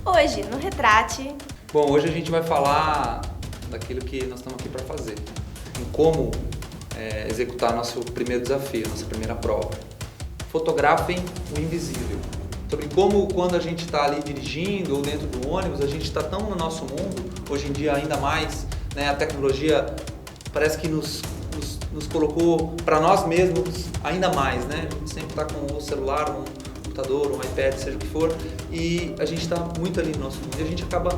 Hoje, no Retrate. Bom, hoje a gente vai falar daquilo que nós estamos aqui para fazer, em como executar nosso primeiro desafio, nossa primeira prova. Fotografem o invisível. Sobre como, quando a gente está ali dirigindo ou dentro do ônibus, a gente está tão no nosso mundo, hoje em dia ainda mais, né, a tecnologia parece que nos colocou para nós mesmos ainda mais, né? A gente sempre está com o celular, um computador, um iPad, seja o que for, e a gente está muito ali no nosso mundo e a gente acaba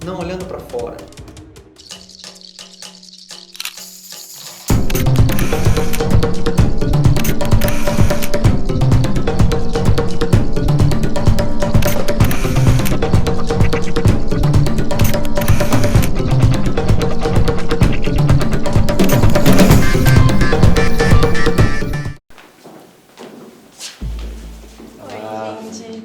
não olhando para fora.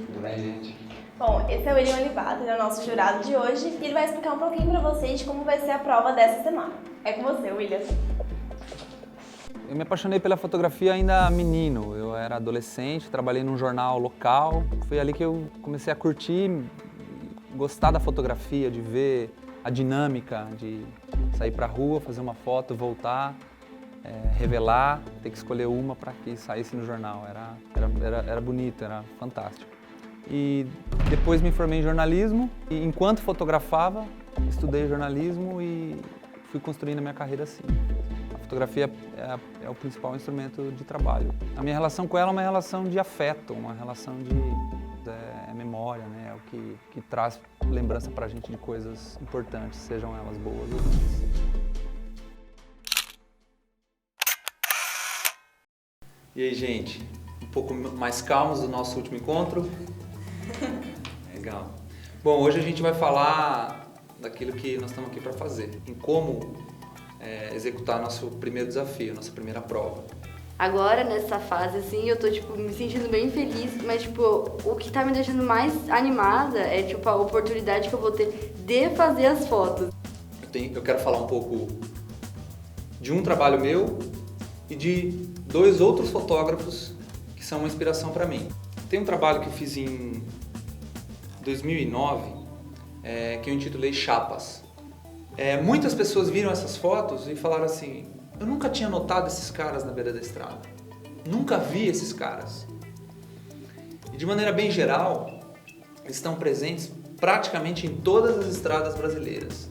Tudo bem, gente? Bom, esse é o William Olivato, ele é o nosso jurado de hoje e ele vai explicar um pouquinho pra vocês como vai ser a prova dessa semana. É com você, William. Eu me apaixonei pela fotografia ainda menino. Eu era adolescente, trabalhei num jornal local. Foi ali que eu comecei a curtir, gostar da fotografia, de ver a dinâmica, de sair pra rua, fazer uma foto, voltar, revelar, ter que escolher uma para que saísse no jornal. Era bonito, era fantástico. E depois me formei em jornalismo e enquanto fotografava, estudei jornalismo e fui construindo a minha carreira assim. A fotografia é o principal instrumento de trabalho. A minha relação com ela é uma relação de afeto, uma relação de memória, né? É o que traz lembrança pra gente de coisas importantes, sejam elas boas ou ruins. E aí, gente? Um pouco mais calmos do nosso último encontro? Legal. Bom, hoje a gente vai falar daquilo que nós estamos aqui para fazer, em como executar nosso primeiro desafio, nossa primeira prova. Agora, nessa fase, assim, eu tô, me sentindo bem feliz, mas, o que tá me deixando mais animada é, a oportunidade que eu vou ter de fazer as fotos. Eu quero falar um pouco de um trabalho meu e de dois outros fotógrafos que são uma inspiração para mim. Tem um trabalho que eu fiz em 2009, que eu intitulei Chapas. Muitas pessoas viram essas fotos e falaram assim: eu nunca tinha notado esses caras na beira da estrada, nunca vi esses caras. E de maneira bem geral, estão presentes praticamente em todas as estradas brasileiras.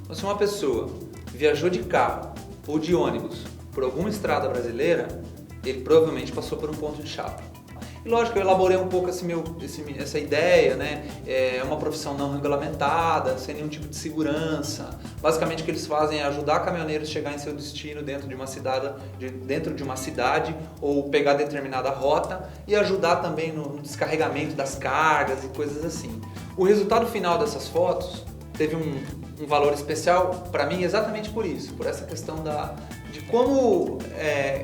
Então, se uma pessoa viajou de carro ou de ônibus por alguma estrada brasileira, ele provavelmente passou por um ponto de chapa. E lógico, eu elaborei um pouco essa ideia, né? É uma profissão não regulamentada, sem nenhum tipo de segurança. Basicamente o que eles fazem é ajudar caminhoneiros a chegar em seu destino dentro de uma cidade ou pegar determinada rota e ajudar também no descarregamento das cargas e coisas assim. O resultado final dessas fotos teve um valor especial para mim exatamente por isso, por essa questão de como,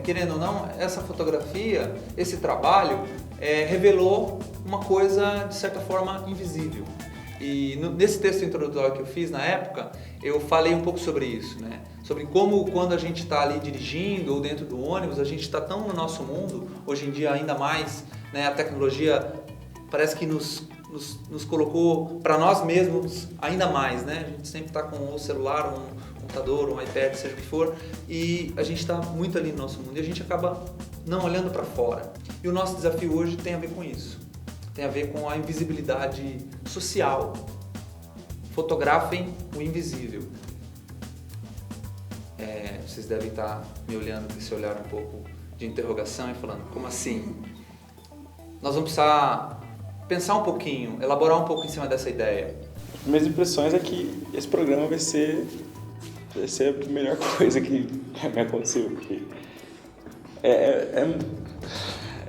querendo ou não, essa fotografia, esse trabalho, revelou uma coisa, de certa forma, invisível. E nesse texto introdutório que eu fiz na época, eu falei um pouco sobre isso, né? Sobre como, quando a gente está ali dirigindo ou dentro do ônibus, a gente está tão no nosso mundo, hoje em dia ainda mais, né? A tecnologia parece que nos colocou para nós mesmos ainda mais, né? A gente sempre está com o celular, um computador, um iPad, seja o que for, e a gente está muito ali no nosso mundo e a gente acaba não olhando para fora. E o nosso desafio hoje tem a ver com isso, tem a ver com a invisibilidade social. Fotografem o invisível. Vocês devem estar me olhando com esse olhar um pouco de interrogação e falando: como assim? Nós vamos precisar pensar um pouquinho, elaborar um pouco em cima dessa ideia. Minhas impressões é que esse programa vai ser a melhor coisa que me aconteceu, porque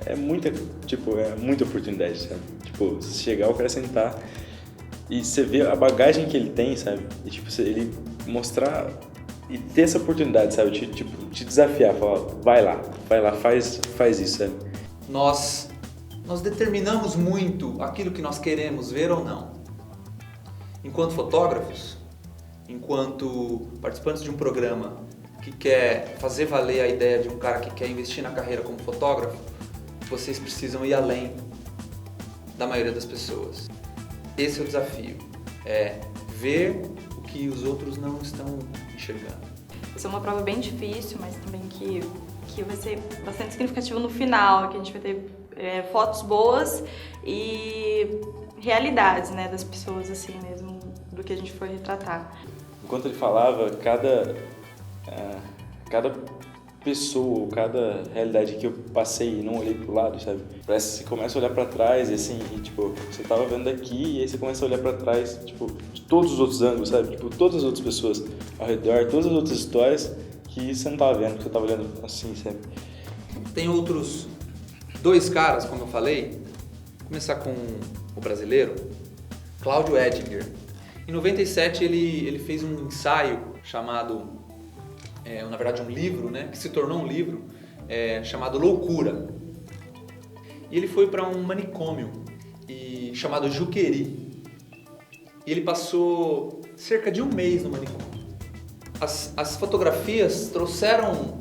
é muita oportunidade, sabe? Se chegar, o cara sentar e você vê a bagagem que ele tem, sabe? E ele mostrar e ter essa oportunidade, sabe? Te desafiar, falar: vai lá, faz isso, sabe? Nós determinamos muito aquilo que nós queremos ver ou não. Enquanto fotógrafos, enquanto participantes de um programa que quer fazer valer a ideia de um cara que quer investir na carreira como fotógrafo, vocês precisam ir além da maioria das pessoas. Esse é o desafio, é ver o que os outros não estão enxergando. Vai ser uma prova bem difícil, mas também que vai ser bastante significativo no final, que a gente vai ter fotos boas e realidades, né, das pessoas, assim mesmo, do que a gente for retratar. Enquanto ele falava, cada pessoa, cada realidade que eu passei e não olhei pro lado, sabe? Parece que você começa a olhar pra trás e assim, e, tipo, você tava vendo daqui e aí você começa a olhar pra trás, tipo, de todos os outros ângulos, sabe? Tipo, todas as outras pessoas ao redor, todas as outras histórias que você não tava vendo, que você tava olhando assim, sabe? Tem outros 2 caras, como eu falei. Vou começar com o brasileiro, Cláudio Edinger. Em 97 ele fez um ensaio chamado, na verdade um livro, né, que se tornou um livro, chamado Loucura. E ele foi para um manicômio chamado Juqueri. E ele passou cerca de 1 mês no manicômio. As fotografias trouxeram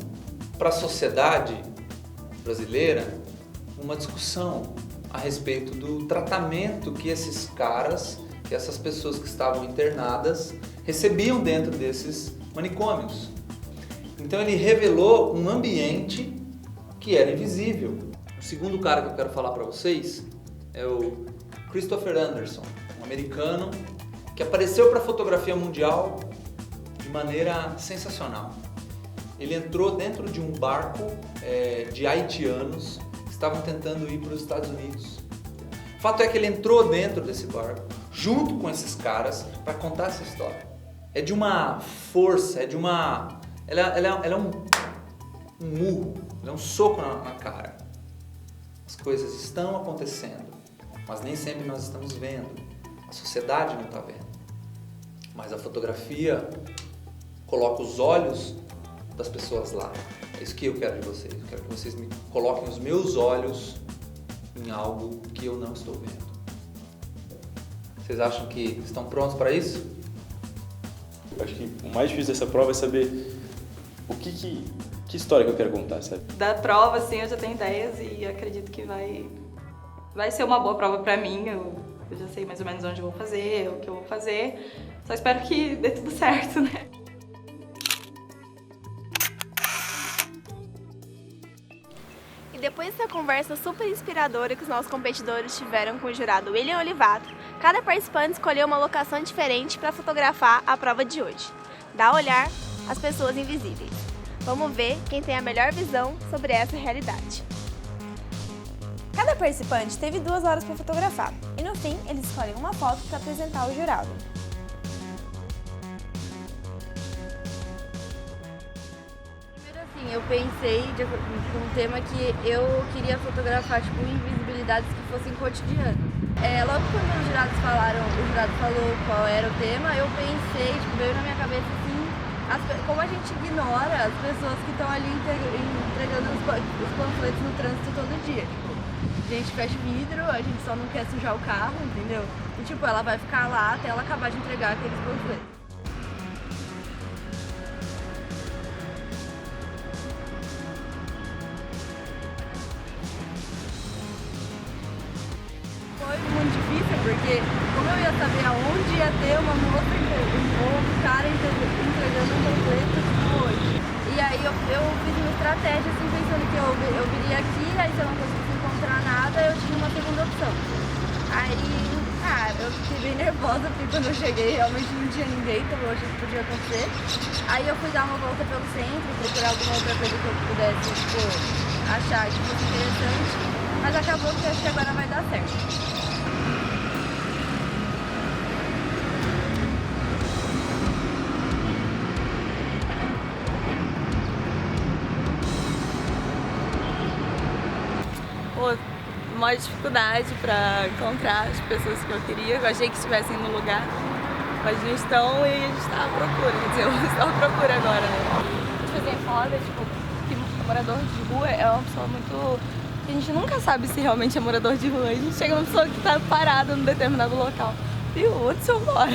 para a sociedade brasileira uma discussão a respeito do tratamento que esses caras, que essas pessoas que estavam internadas, recebiam dentro desses manicômios. Então ele revelou um ambiente que era invisível. O segundo cara que eu quero falar para vocês é o Christopher Anderson, um americano que apareceu para a fotografia mundial de maneira sensacional. Ele entrou dentro de um barco de haitianos que estavam tentando ir para os Estados Unidos. O fato é que ele entrou dentro desse barco, junto com esses caras, para contar essa história. É de uma força, ela é um murro, ela é um soco na cara. As coisas estão acontecendo, mas nem sempre nós estamos vendo. A sociedade não está vendo. Mas a fotografia coloca os olhos das pessoas lá. É isso que eu quero de vocês. Eu quero que vocês me coloquem os meus olhos em algo que eu não estou vendo. Vocês acham que estão prontos para isso? Eu acho que o mais difícil dessa prova é saber que história que eu quero contar, sabe? Da prova, assim, eu já tenho ideias e acredito que vai ser uma boa prova pra mim. Eu já sei mais ou menos onde eu vou fazer, o que eu vou fazer. Só espero que dê tudo certo, né? E depois dessa conversa super inspiradora que os nossos competidores tiveram com o jurado William Olivato, cada participante escolheu uma locação diferente para fotografar a prova de hoje. Dá a olhar as pessoas invisíveis. Vamos ver quem tem a melhor visão sobre essa realidade. Cada participante teve 2 horas para fotografar e no fim eles escolhem uma foto para apresentar ao jurado. Eu pensei de um tema que eu queria fotografar, tipo, invisibilidades que fossem cotidiano. Logo quando o jurado falou qual era o tema, eu pensei, tipo, veio na minha cabeça assim, como a gente ignora as pessoas que estão ali entregando os panfletos no trânsito todo dia. Tipo, a gente fecha vidro, a gente só não quer sujar o carro, entendeu? E tipo, ela vai ficar lá até ela acabar de entregar aqueles panfletos. Foi muito difícil, porque como eu ia saber aonde ia ter uma moça ou um cara entregando um panfleto tipo hoje. E aí eu fiz uma estratégia assim, pensando que eu viria aqui, aí se eu não conseguisse encontrar nada, eu tinha uma segunda opção. Aí, eu fiquei bem nervosa, porque quando eu cheguei realmente não tinha ninguém, então eu achei que podia acontecer. Aí eu fui dar uma volta pelo centro, procurar alguma outra coisa que eu pudesse, tipo, achar que fosse interessante, mas acabou que eu acho que agora vai dar certo. Uma dificuldade para encontrar as pessoas que eu queria. Eu achei que estivessem no lugar, mas não estão e a gente está à procura. Quer dizer, eu estou à procura agora, né? Tipo assim, é foda, tipo, que morador de rua é uma pessoa muito... A gente nunca sabe se realmente é morador de rua. A gente chega numa pessoa que está parada num determinado local. E onde você mora?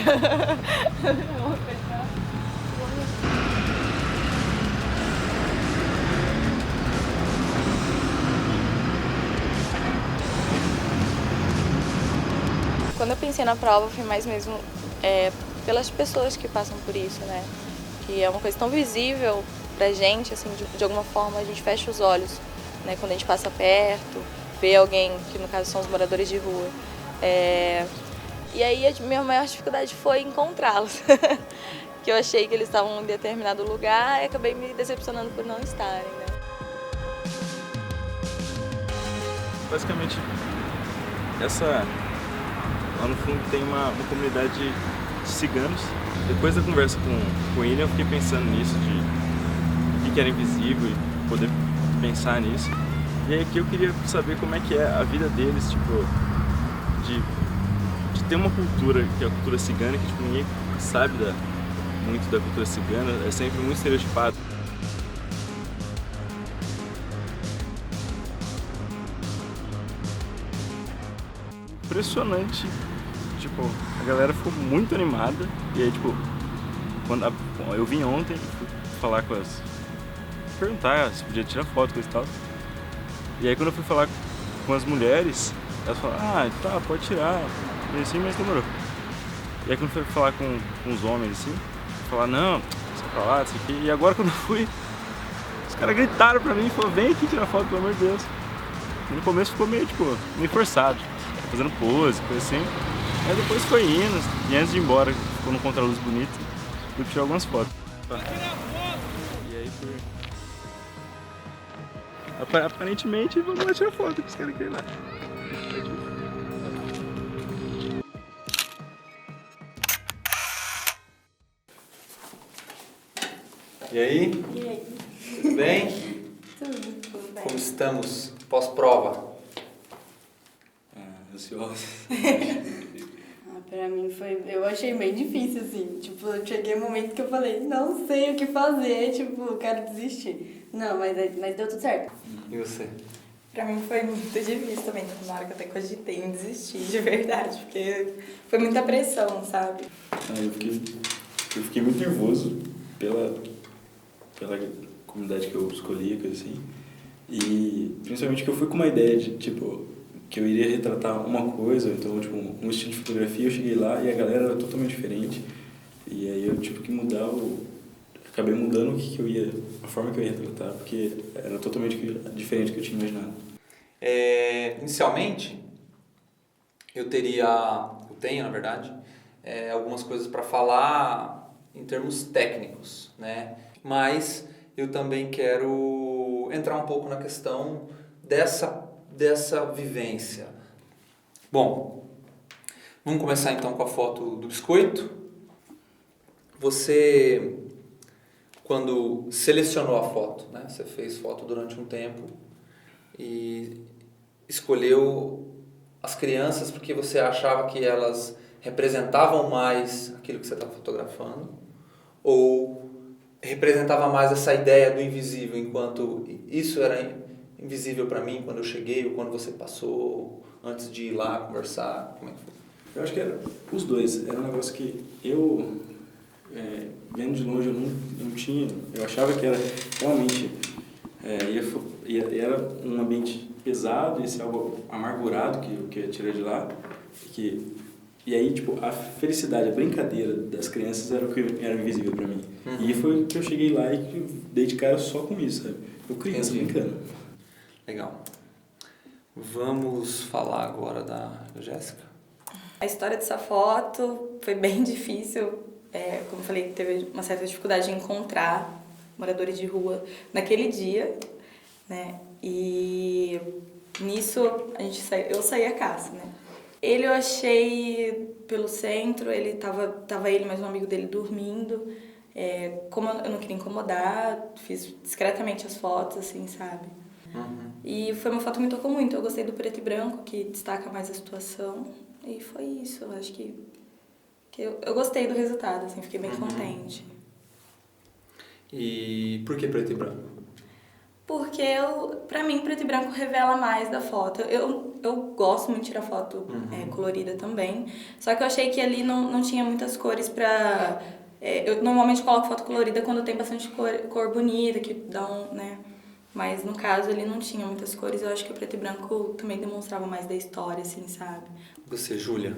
Quando eu pensei na prova, foi mais mesmo pelas pessoas que passam por isso, né? Que é uma coisa tão visível pra gente, assim, de alguma forma a gente fecha os olhos, né? Quando a gente passa perto, vê alguém, que no caso são os moradores de rua. E aí a minha maior dificuldade foi encontrá-los. Que eu achei que eles estavam em determinado lugar e acabei me decepcionando por não estarem, né? Basicamente, lá no fundo tem uma comunidade de ciganos. Depois da conversa com o William, eu fiquei pensando nisso, de o que era invisível e poder pensar nisso. E aí aqui eu queria saber como é que é a vida deles, tipo, de ter uma cultura, que é a cultura cigana, que tipo, ninguém sabe muito da cultura cigana, é sempre muito estereotipado. Impressionante, tipo, a galera ficou muito animada e aí, tipo, eu vim ontem e fui falar perguntar se podia tirar foto com eles e tal. E aí quando eu fui falar com as mulheres, elas falaram, tá, pode tirar, e assim, mas demorou. E aí quando eu fui falar com os homens, assim, falar, não, sai pra lá, isso aqui. E agora quando eu fui, os caras gritaram pra mim e falaram, vem aqui tirar foto, pelo amor de Deus. E no começo ficou meio forçado, fazendo pose, coisa assim. Aí depois foi indo, e antes de ir embora, ficou num contraluz bonito, fui tirar algumas fotos. E aí aparentemente vamos lá tirar foto com os caras que ir lá. E aí? Tudo bem? Tudo bem. Como estamos pós-prova? Ansioso. Pra mim eu achei bem difícil, assim. Tipo, eu cheguei um momento que eu falei, não sei o que fazer, tipo, quero desistir. Não, mas deu tudo certo. E você? Pra mim foi muito difícil também, na hora que eu até cogitei em desistir, de verdade, porque foi muita pressão, sabe? Eu fiquei muito nervoso pela comunidade que eu escolhi, coisa assim. E principalmente que eu fui com uma ideia de, tipo, que eu iria retratar uma coisa, então, tipo, um estilo de fotografia, eu cheguei lá e a galera era totalmente diferente. E aí eu tive que acabei mudando a forma que eu ia retratar, porque era totalmente diferente do que eu tinha imaginado. Inicialmente, eu tenho, na verdade, algumas coisas para falar em termos técnicos, né? Mas eu também quero entrar um pouco na questão dessa vivência. Bom, vamos começar então com a foto do biscoito. Você, quando selecionou a foto, né? Você fez foto durante um tempo e escolheu as crianças porque você achava que elas representavam mais aquilo que você está fotografando, ou representava mais essa ideia do invisível, enquanto isso era invisível para mim quando eu cheguei, ou quando você passou, antes de ir lá conversar? Como é que foi? Eu acho que era os dois. Era um negócio que eu, vendo de longe, eu não tinha... Eu achava que era realmente... era um ambiente pesado, esse algo amargurado que eu ia tirar de lá. E aí, tipo, a felicidade, a brincadeira das crianças era o que era invisível pra mim. Uhum. E foi que eu cheguei lá e dei de cara só com isso, sabe? Eu criança brincando. Legal. Vamos falar agora da Jéssica. A história dessa foto foi bem difícil, como eu falei, teve uma certa dificuldade de encontrar moradores de rua naquele dia, né? E nisso eu saí a caça, né? Ele eu achei pelo centro, tava ele mais um amigo dele dormindo. Como eu não queria incomodar, fiz discretamente as fotos, assim, sabe? Uhum. E foi uma foto que me tocou muito. Eu gostei do preto e branco, que destaca mais a situação. E foi isso. Eu acho que eu gostei do resultado, assim, fiquei bem contente. E por que preto e branco? Porque, pra mim, preto e branco revela mais da foto. Eu gosto muito de tirar foto colorida também. Só que eu achei que ali não tinha muitas cores pra... eu normalmente coloco foto colorida quando tem bastante cor bonita, que dá um, né? Mas no caso ali não tinha muitas cores. Eu acho que o preto e branco também demonstrava mais da história, assim, sabe? Você, Júlia?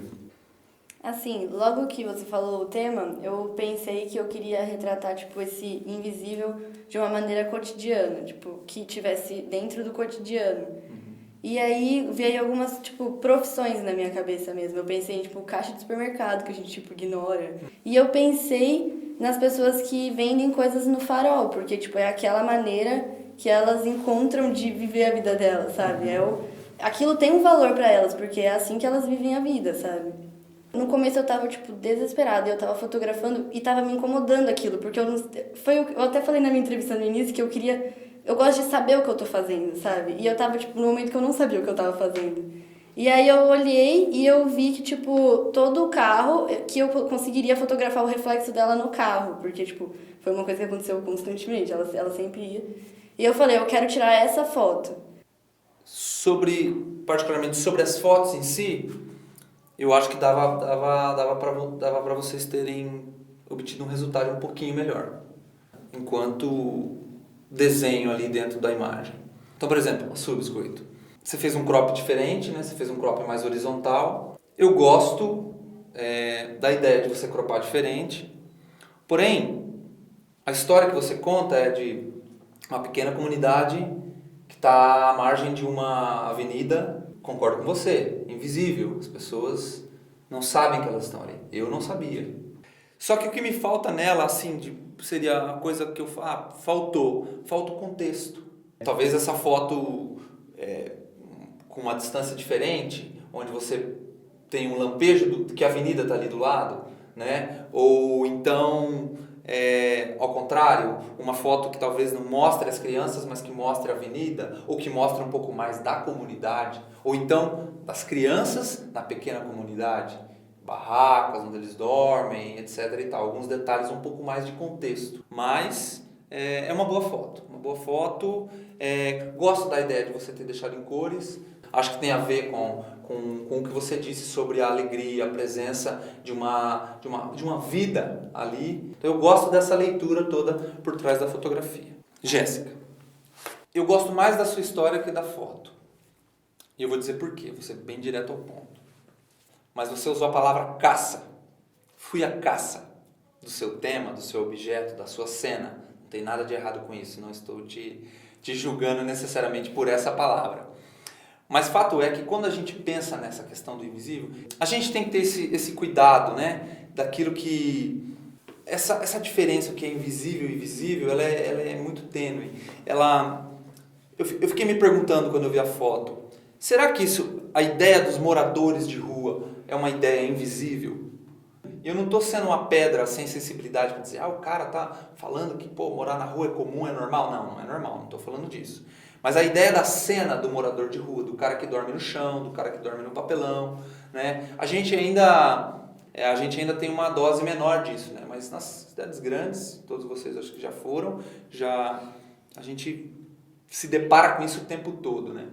Assim, logo que você falou o tema, eu pensei que eu queria retratar, tipo, esse invisível de uma maneira cotidiana, tipo, que tivesse dentro do cotidiano. E aí veio algumas, tipo, profissões na minha cabeça mesmo. Eu pensei em, tipo, caixa de supermercado, que a gente, tipo, ignora. E eu pensei nas pessoas que vendem coisas no farol, porque, tipo, é aquela maneira que elas encontram de viver a vida delas, sabe? Aquilo tem um valor pra elas, porque é assim que elas vivem a vida, sabe? No começo eu tava, tipo, desesperada, eu tava fotografando e tava me incomodando aquilo, porque eu não... Eu até falei na minha entrevista no início que eu gosto de saber o que eu tô fazendo, sabe? E eu tava, tipo, no momento que eu não sabia o que eu tava fazendo. E aí eu olhei e eu vi que, tipo, todo o carro, que eu conseguiria fotografar o reflexo dela no carro, porque, tipo, foi uma coisa que aconteceu constantemente, ela sempre ia. E eu falei, eu quero tirar essa foto. Particularmente sobre as fotos em si, eu acho que dava para vocês terem obtido um resultado um pouquinho melhor, enquanto desenho ali dentro da imagem. Então, por exemplo, a sua, Biscoito. Você fez um crop diferente, né? Você fez um crop mais horizontal. Eu gosto da ideia de você cropar diferente. Porém, a história que você conta é de uma pequena comunidade que está à margem de uma avenida. Concordo com você, invisível. As pessoas não sabem que elas estão ali. Eu não sabia. Só que o que me falta nela, assim, seria a coisa que falta o contexto. Talvez essa foto com uma distância diferente, onde você tem um lampejo que a avenida está ali do lado, né? Ou então, ao contrário, uma foto que talvez não mostre as crianças, mas que mostre a avenida, ou que mostre um pouco mais da comunidade, ou então das crianças na pequena comunidade, barracas onde eles dormem, etc. e tal. Alguns detalhes um pouco mais de contexto, mas é uma boa foto. Uma boa foto. Gosto da ideia de você ter deixado em cores. Acho que tem a ver com o que você disse sobre a alegria, a presença de uma vida ali. Então eu gosto dessa leitura toda por trás da fotografia. Jéssica, eu gosto mais da sua história que da foto. E eu vou dizer por quê, vou ser bem direto ao ponto. Mas você usou a palavra caça. Fui à caça do seu tema, do seu objeto, da sua cena. Não tem nada de errado com isso, não estou te julgando necessariamente por essa palavra. Mas fato é que quando a gente pensa nessa questão do invisível, a gente tem que ter esse cuidado, né? Daquilo que... Essa diferença que é invisível e visível, ela é muito tênue. Eu fiquei me perguntando quando eu vi a foto, será que a ideia dos moradores de rua é uma ideia invisível? Eu não estou sendo uma pedra sem sensibilidade para dizer, o cara tá falando que morar na rua é comum, é normal. Não é normal, não estou falando disso. Mas a ideia da cena do morador de rua, do cara que dorme no chão, do cara que dorme no papelão, né? A gente ainda tem uma dose menor disso, né? Mas nas cidades grandes, todos vocês acho que já foram, a gente se depara com isso o tempo todo, né?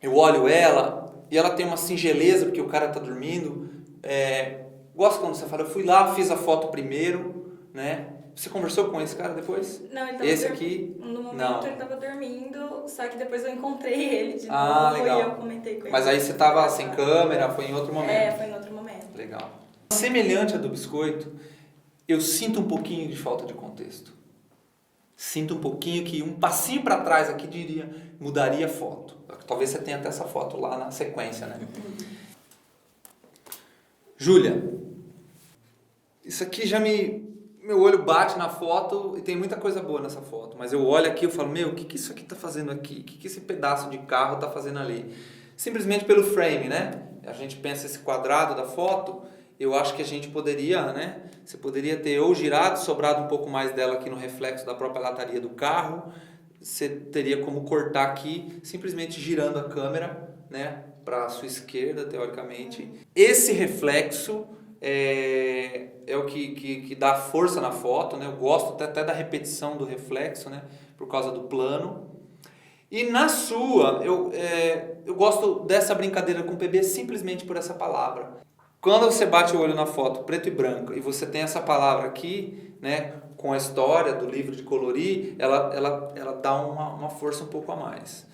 Eu olho ela e ela tem uma singeleza porque o cara está dormindo. Gosto quando você fala, eu fui lá, fiz a foto primeiro, né? Você conversou com esse cara depois? Não, ele tava esse aqui? No momento não. ele tava dormindo, só que depois eu encontrei ele de novo legal. E eu comentei com ele. Mas aí você tava sem câmera, foi em outro momento? Foi em outro momento. Legal. Semelhante a do biscoito, eu sinto um pouquinho de falta de contexto. Sinto um pouquinho que um passinho para trás aqui mudaria a foto. Talvez você tenha até essa foto lá na sequência, né? Júlia, isso aqui meu olho bate na foto e tem muita coisa boa nessa foto, mas eu olho aqui e falo, o que isso aqui está fazendo aqui? O que esse pedaço de carro está fazendo ali? Simplesmente pelo frame, né? A gente pensa esse quadrado da foto, eu acho que a gente poderia, né? Você poderia ter ou girado, sobrado um pouco mais dela aqui no reflexo da própria lataria do carro, você teria como cortar aqui, simplesmente girando a câmera, né? Para a sua esquerda, teoricamente. Esse reflexo é o que dá força na foto, né? Eu gosto até da repetição do reflexo, né? Por causa do plano. E na sua, eu gosto dessa brincadeira com o PB simplesmente por essa palavra. Quando você bate o olho na foto preto e branco e você tem essa palavra aqui, né? Com a história do livro de colorir, ela dá uma força um pouco a mais.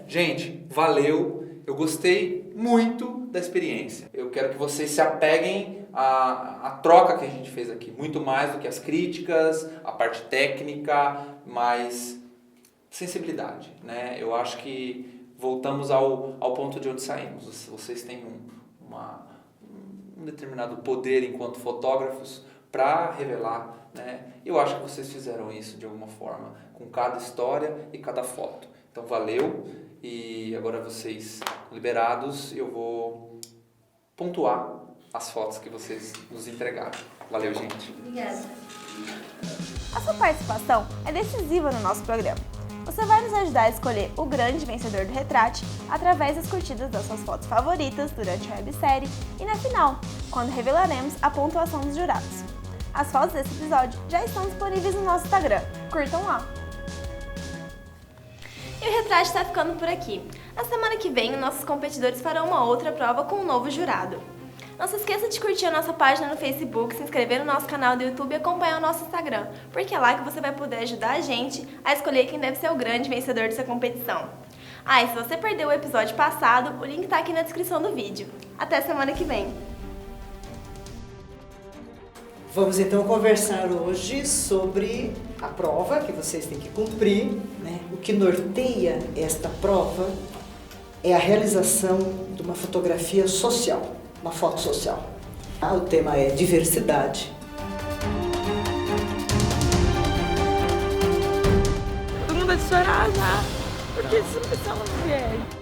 Gente, valeu! Eu gostei muito da experiência. Eu quero que vocês se apeguem a troca que a gente fez aqui. Muito mais do que as críticas, a parte técnica, mas sensibilidade, né? Eu acho que voltamos ao ponto de onde saímos. Vocês têm um determinado poder enquanto fotógrafos para revelar, né? Eu acho que vocês fizeram isso de alguma forma, com cada história e cada foto. Então valeu, e agora vocês liberados, eu vou pontuar as fotos que vocês nos entregaram. Valeu, gente. Obrigada. A sua participação é decisiva no nosso programa. Você vai nos ajudar a escolher o grande vencedor do Retrate através das curtidas das suas fotos favoritas durante a websérie e na final, quando revelaremos a pontuação dos jurados. As fotos desse episódio já estão disponíveis no nosso Instagram. Curtam lá! E o Retrate está ficando por aqui. Na semana que vem, nossos competidores farão uma outra prova com um novo jurado. Não se esqueça de curtir a nossa página no Facebook, se inscrever no nosso canal do YouTube e acompanhar o nosso Instagram, porque é lá que você vai poder ajudar a gente a escolher quem deve ser o grande vencedor dessa competição. E se você perdeu o episódio passado, o link está aqui na descrição do vídeo. Até semana que vem! Vamos então conversar hoje sobre a prova que vocês têm que cumprir, né? O que norteia esta prova é a realização de uma fotografia social, uma foto social. O tema é diversidade. Todo mundo vai chorar já, porque isso não é uma mulher.